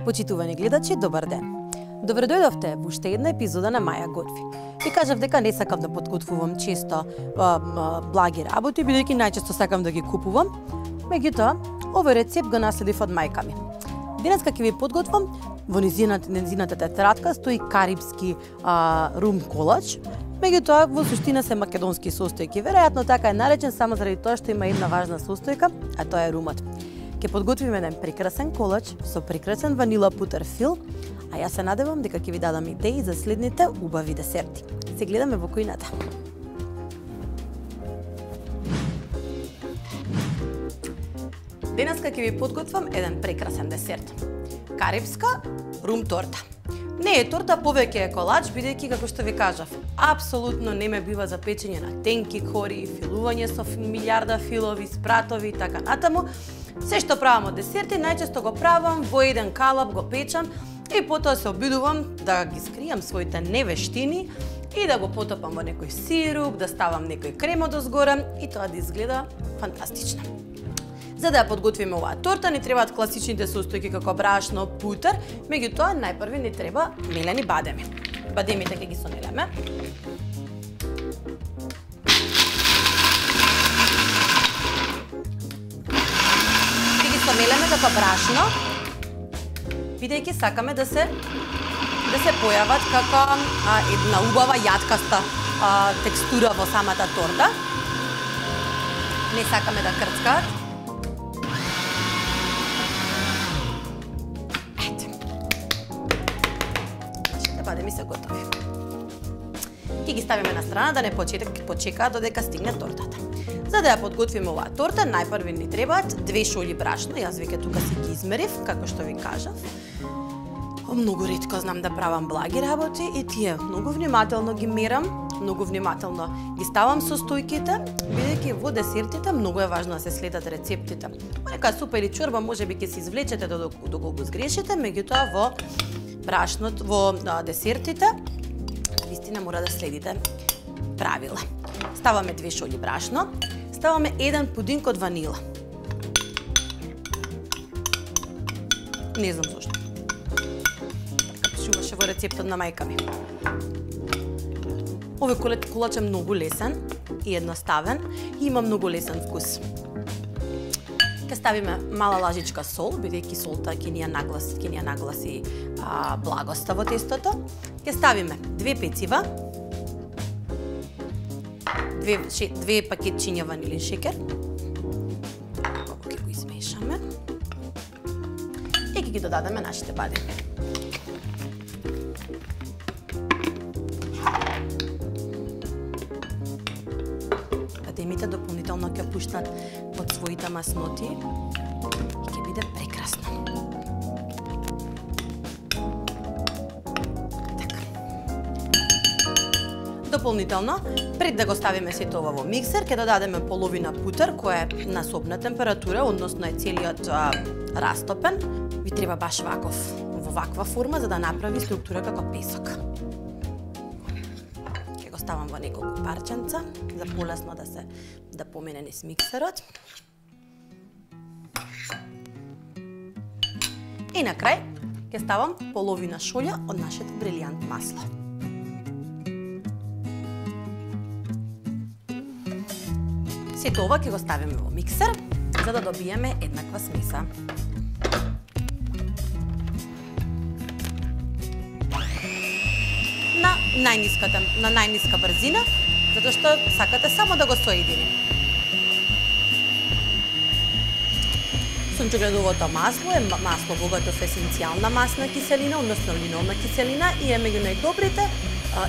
Почитувани гледачи, добар ден. Добре дојдовте во уште една епизода на Маја готви. Ви кажав дека не сакам да подкутвувам често благи работи, бидејќи најчесто сакам да ги купувам. Меѓутоа, овој рецепт го наследив од мајка ми. Денеска ќе ви подготвам во незината тетрадка стои карипски рум колач. Меѓутоа, во суштина се македонски состојки. Веројатно така е наречен само заради тоа што има една важна состојка, а тоа е румот. Ќе подготвиме еден прекрасен колач со прекрасен ванила путерфил, а јас се надевам дека ќе ви дадам идеи за следните убави десерти. Се гледаме во кујната. Денеска ќе ви подготвам еден прекрасен десерт. Карипска рум торта. Не е торта, повеќе е колач, бидејќи, како што ви кажав, апсолутно не ме бива за печење на тенки кори, филување со милиарда филови, спратови и така натаму. Се што правам од десерти, најчесто го правам во еден калап, го печам и потоа се обидувам да ги скријам своите невештини и да го потопам во некој сируп, да ставам некој крем одозгоре и тоа да изгледа фантастично. За да ја подготвиме оваа торта, ни требаат класичните состојки како брашно, путер, меѓутоа најпрви ни треба мелени бадеми. Бадемите ќе ги сонелеме. Ќе ги сонелеме како брашно, бидејќи сакаме да се појават како една убава јаткаста текстура во самата торта. Не сакаме да крцкаат. Бадеми се готови. Ќе ги ставиме на страна да не почекаат додека стигне тортата. За да ја подготвиме оваа торта, најпрви ни требаат 2 шолји брашно. Јас веќе тука си ги измерив, како што ви кажав. Многу ретко знам да правам благи работи и тие многу внимателно ги мерам, многу внимателно ги ставам состојките, бидејќи во десертите многу е важно да се следат рецептите. Во нека супа или чорба можеби ќе се извлечете доколку го сгрешите, меѓутоа во брашното, во десертите, вистина мора да следите правила. Ставаме 2 шолји брашно, ставаме 1 пудинг од ванила. Не знам зошто. Така пишуваше во рецептот на мајка ми. Овој колач е многу лесен и едноставен и има многу лесен вкус. Ке ставиме мала лажичка сол, бидејќи солта ќе ни ја нагласи благоста во тестото. Ке ставиме 2 пецива, 2 пакетчиња ванилин шекер. Ќе го измешаме. И ќе ги додадеме нашите бадеми. Бадемите дополнително ќе пуштат од своите масноти и ќе биде прекрасно. Така. Дополнително, пред да го ставиме сето ова во миксер, ќе додадеме половина путер, која е на собна температура, односно е целиот растопен. Ви треба баш во ваква форма, за да направи структура како песок. Ставам во неколку парченца, за полесно да помине низ миксерот. И на крај ќе ставам половина шолја од нашето брилјант масло. Сето ова ќе го ставиме во миксер, за да добиеме еднаква смеса. На најниска брзина, затоа што сакате само да го соедини. Сончогледовото масло е масло богато со есенцијална масна киселина, односно линолна киселина и е меѓу најдобрите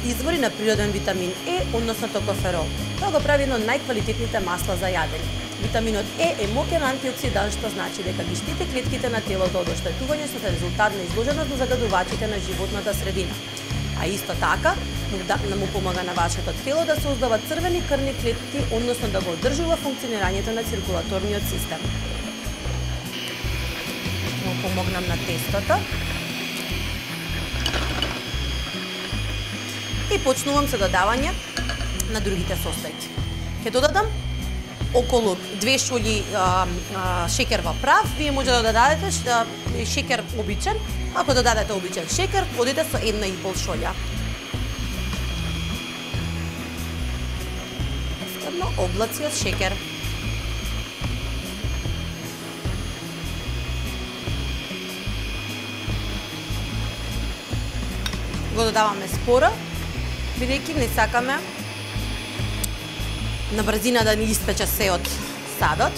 извори на природен витамин Е, односно токоферол. Тоа го прави едно од најквалитетните масла за јадење. Витаминот Е моќен антиоксидант, што значи дека ги штити клетките на телото од оштетување со резултат на изложеност на загадувачите на животната средина. А исто така, му помага на вашето тело да создава црвени крвни клетки, односно да го одржува функционирањето на циркулаторниот систем. Му помогнам на тестото. И почнувам со додавање на другите состојки. Ќе додадам околу 2 шолји шеќер во прав, вие може да додадете шеќер обичен. Ако додадете обичен шеќер, одите со 1,5 шолја. Повторно облаци од шеќер. Го додаваме споро, бидејќи не сакаме на брзина да ни испече се од садот.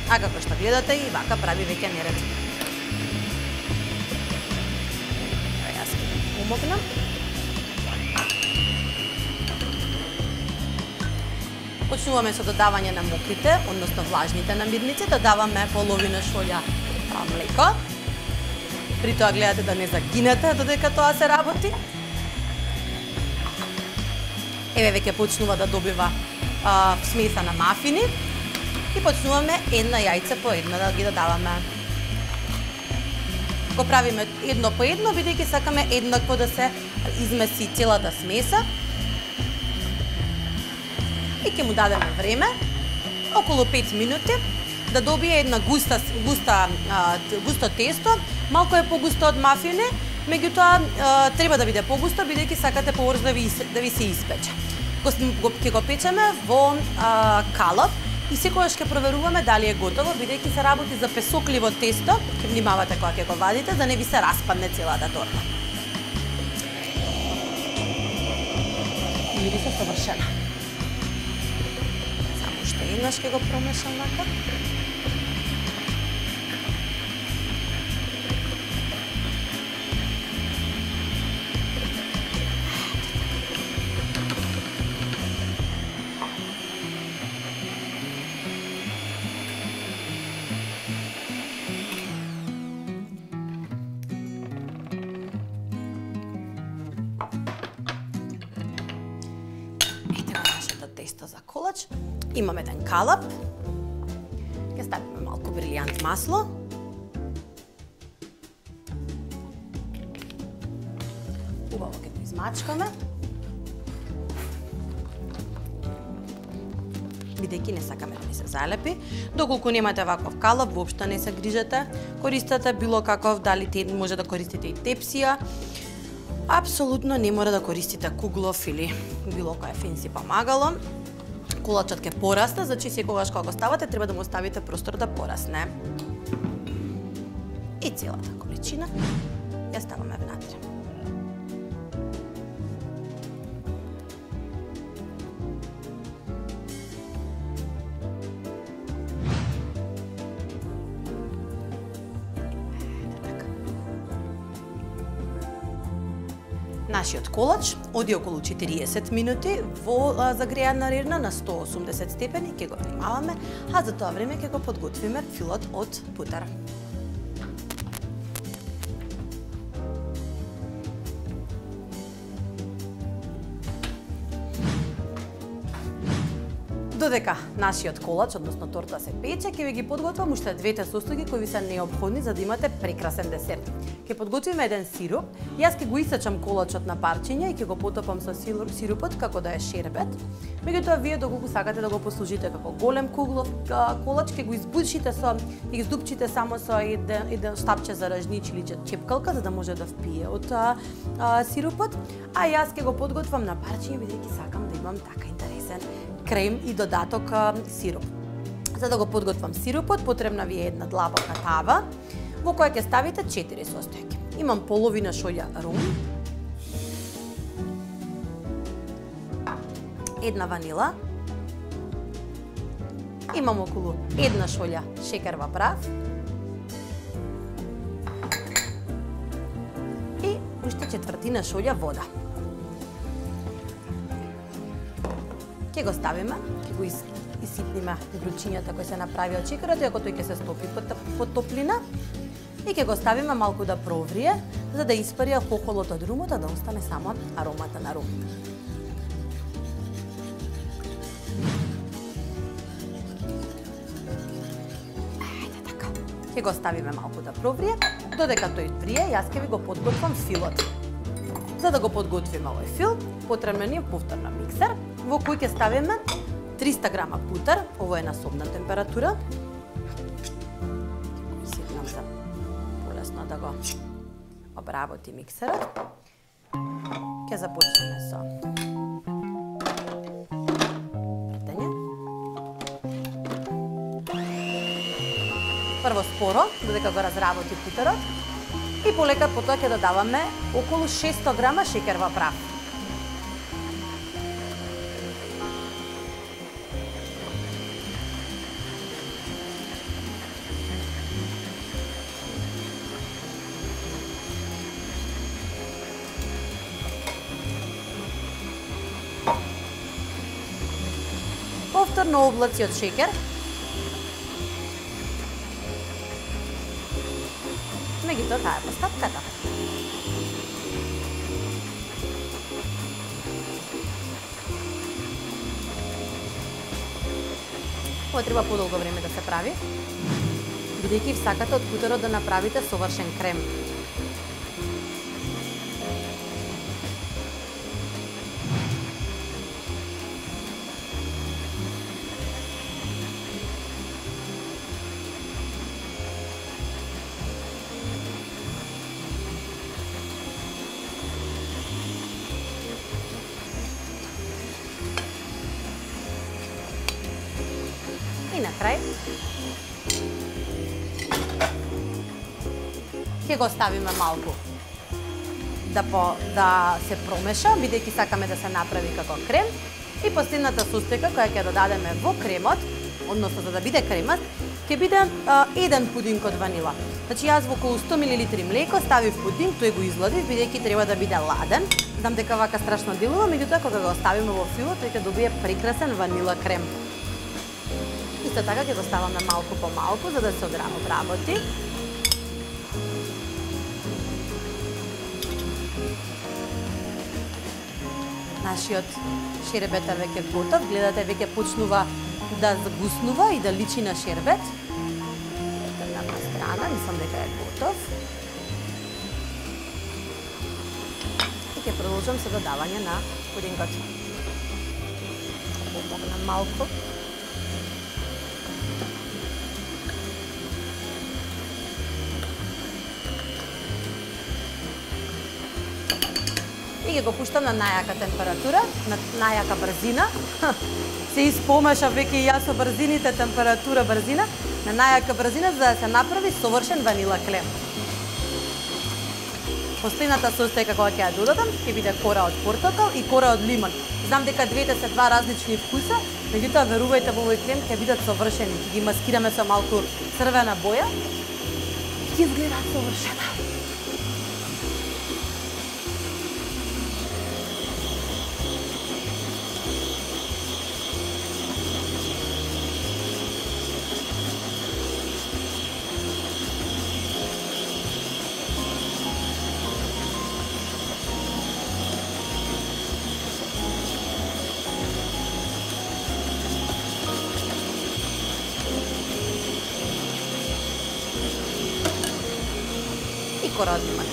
А како што гледате, и вака прави веќе неред. Јас ќе помогнам. Почнуваме со додавање на мокрите, односно влажните намирници. Додаваме половина шолја млеко. При тоа гледате да не загинете додека тоа се работи. Еве веќе почнува да добива смеса на мафини и почнуваме една јајце по една да ги додаваме. Го правиме едно по едно, бидејќи сакаме еднакво да се измеси целата смеса. И ќе му дадеме време, околу 5 минути, да добие една густо тесто. Малку е погусто од мафини, меѓутоа треба да биде погусто, бидејќи сакате поврз да ви се испече. Ќе го печеме во калап и секогаш ќе проверуваме дали е готово, бидејќи се работи за песокливо тесто. Ќе внимавате кога ќе го вадите, да не ви се распадне целата торта. Мириса совршена. Само уште еднаш ќе го промешам вака. Тесто за колач. Имаме еден калап. Ќе ставиме малку брилијант масло. Убаво ќе го измачкаме. Бидејќи не сакаме да ни се залепи. Доколку немате ваков калап, воопшто не се грижете. Користете било каков, дали може да користите и тепсија. Апсолутно не мора да користите куглов или било кое фенси помагало. Колачот ќе порасне, значи секогаш кога го ставате треба да му оставите простор да порасне. И целата количина ја ставаме внатре. Нашиот колач оди околу 40 минути во загреана рерна на 180 степени, ќе го внимаваме, а за тоа време ќе го подготвиме филот од путер. Додека нашиот колач, односно торта се пече, ќе ви ги подготвам уште двете состојки кои ви се неопходни за да имате прекрасен десерт. Ќе подготвиме еден сируп. Јас ќе го исечам колачот на парчиња и ќе го потопам со сирупот како да е шербет. Меѓутоа вие доколку сакате да го послужите како голем куглов колач, ќе го избушите и издупчите само со еден штапче за ражнич или чепкалка за да може да впие од сирупот, а јас ќе го подготвам на парчиња бидејќи сакам да имам така интересен крем и додаток сируп. За да го подготвам сирупот, потребна ви е една длабока тава во која ќе ставите 4 состојки. Имам половина шолја рум, една ванила, имам околу една шолја шеќер во прав и уште четвртина шолја вода. Ќе го ставиме, ќе го иситниме вручињата кои се направи од шеќерот, иако тој ќе се стопи под топлина. И ќе го ставиме малку да проврие, за да испари алкохолот од румот, а да остане само аромата на рум. Ајде така. Ќе го ставиме малку да проврие, додека тој врие, јас ќе ви го подготвам филот. За да го подготвиме овој фил, потребен ни е повторно миксер. Во кој ќе ставиме 300 грама путер, ово е на собна температура. Ситнам за полесно да го обработи миксерот. Ќе започнеме со пртење. Прво споро, додека го разработи путерот, и полека потоа ќе додаваме околу 600 грама шеќер во прав. Повторно облаци од шеќер. Меѓутоа, таа е постапката. Ова треба подолго време да се прави, бидејќи сакате од путерот да направите совршен крем. И на крај ќе го ставиме малку да се промеша, бидејќи сакаме да се направи како крем, и последната состојка која ќе додадеме во кремот, односно за да биде кремат, ќе биде еден пудинг од ванила. Значи јас во околу 100 мл млеко ставив пудинг, тој го изгладив, бидејќи треба да биде ладен. Знам дека вака страшно делува, меѓутоа кога го оставиме во филот, тој ќе добие прекрасен ванила крем. Исто така ќе го ставаме малку по малку за да се обработи. Нашиот шербет е веќе готов. Гледате, веќе почнува да загуснува и да личи на шербет. Ето на страна, мислам дека е готов. И ќе продолжам со додавање на пудингот. Помогнам малку. И ќе го пуштам на најака температура, на најака брзина. Се испомеша веќе и јас со брзините, температура, брзина. На најака брзина за да се направи совршен ванила крем. Последната состојка која ќе ја додадам ќе биде кора од портокал и кора од лимон. Знам дека двете се два различни вкуса, меѓутоа верувајте, во овој крем ќе бидат совршени. Ќе ги маскираме со малку црвена боја и ќе изгледа совршена. Кора од лимон.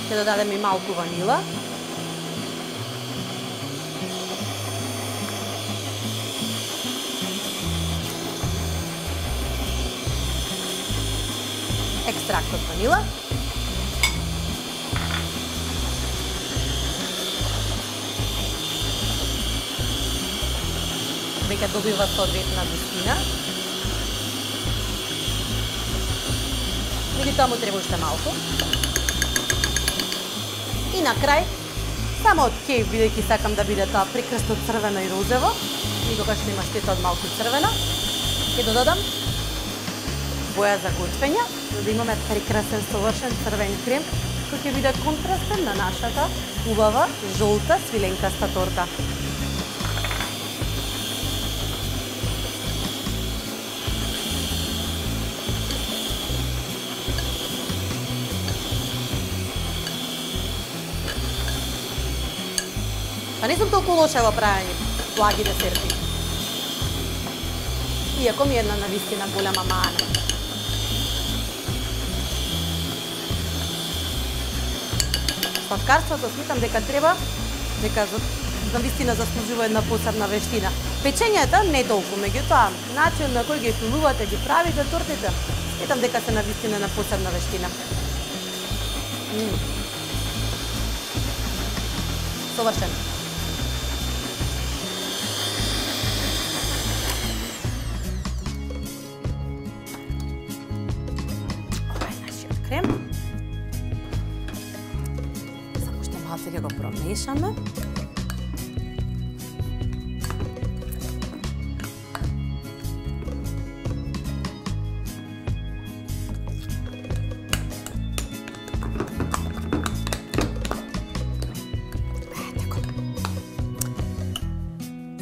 Ќе додадеме и малку ванила. Екстракт од ванила. Веќе добива соодветна густина. Меѓутоа му треба уште малку. И на крај, само од кејф, бидејќи сакам да биде тоа прекрасно црвено и розово, никогаш нема штета од малку црвено, ќе додадам боја за готвење, за да имаме прекрасен совршен црвен крем, кој ќе биде контрастен на нашата убава жолта свиленкаста торта. Па не сум толку лоша во правење благи десерти. Иако ми е една навистина голема мана. Сладкарството смитам дека треба, дека навистина заслужува една посебна вештина. Печењето не толку, меѓутоа, начин на кој ги филувате, ги правите тортите, смитам дека се навистина една посебна вештина. Совршено. Ова е нашиот крем. Само што малце ќе го промешаме.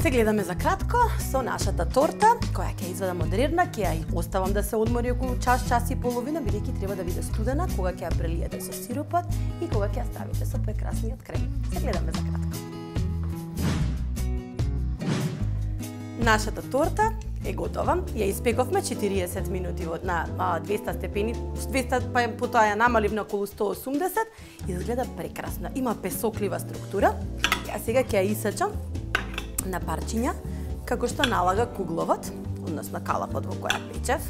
Се гледаме за кратко со нашата торта, која ќе извадам од рерна, ќе ја оставам да се одмори околу час и половина, бидејќи треба да биде студена кога ќе ја прелиете со сиропот и кога ќе ја ставите со прекрасниот крем. Се гледаме за кратко. Нашата торта е готова. Ја испековме 40 минути на 200 степени, 200 па потоа ја намалив на околу 180. Изгледа прекрасно. Има песоклива структура. Ја сега ќе ја исечам на парчиња, како што налага кугловот, односно калапот во која печев.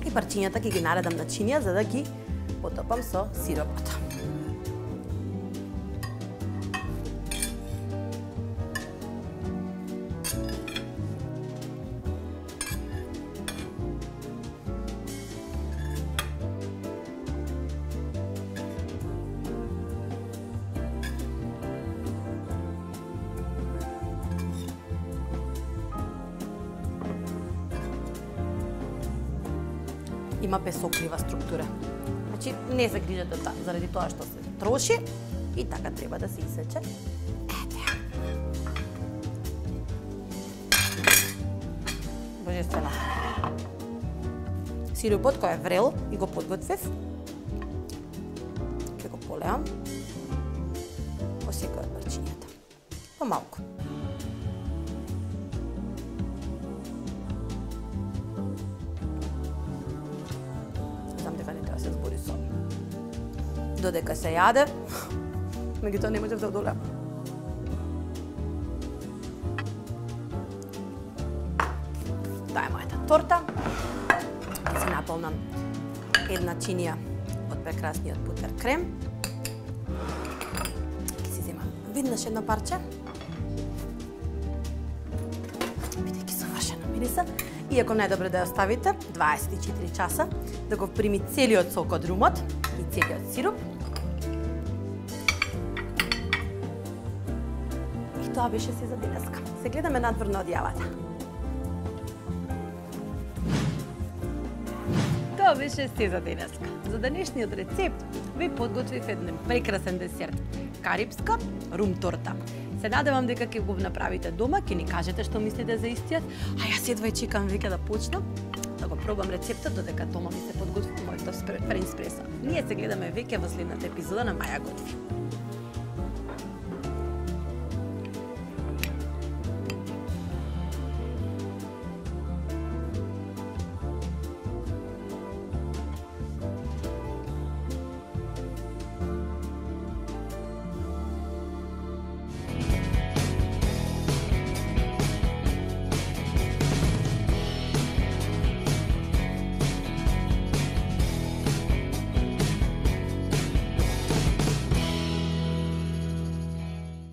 И парчињата ќе ги наредам на чинија за да ги потопам со сиропот. Има песоклива структура. Значи, не се грижете заради тоа што се троши и така треба да се исече. Ете. Божествено. Сиропот кој е врел и го подготвив, ќе го полеам по секоја од парчињата. Помалку. Додека се јаде, меѓутоа не можев да одолеам. Таа е мојата торта. Ќе се наполнам една чинија од прекрасниот бутер крем. Ќе си земам веднаш едно парче. Бидејќи совршено мириса. Иако најдобро да ја оставите 24 часа, да го прими целиот сок од румот и целиот сироп. Тоа беше се за денеска. Се гледаме надвор на одјавата. Тоа беше се за денеска. За денешниот рецепт ви подготвив еден прекрасен десерт. Карипска рум торта. Се надевам дека ќе го направите дома, ќе ни кажете што мислите за истиот, а јас едва чекам веќе да почнам да го пробам рецептот додека дома ми се подготви моето френч преса. Ние се гледаме веќе во следната епизода на Маја готви.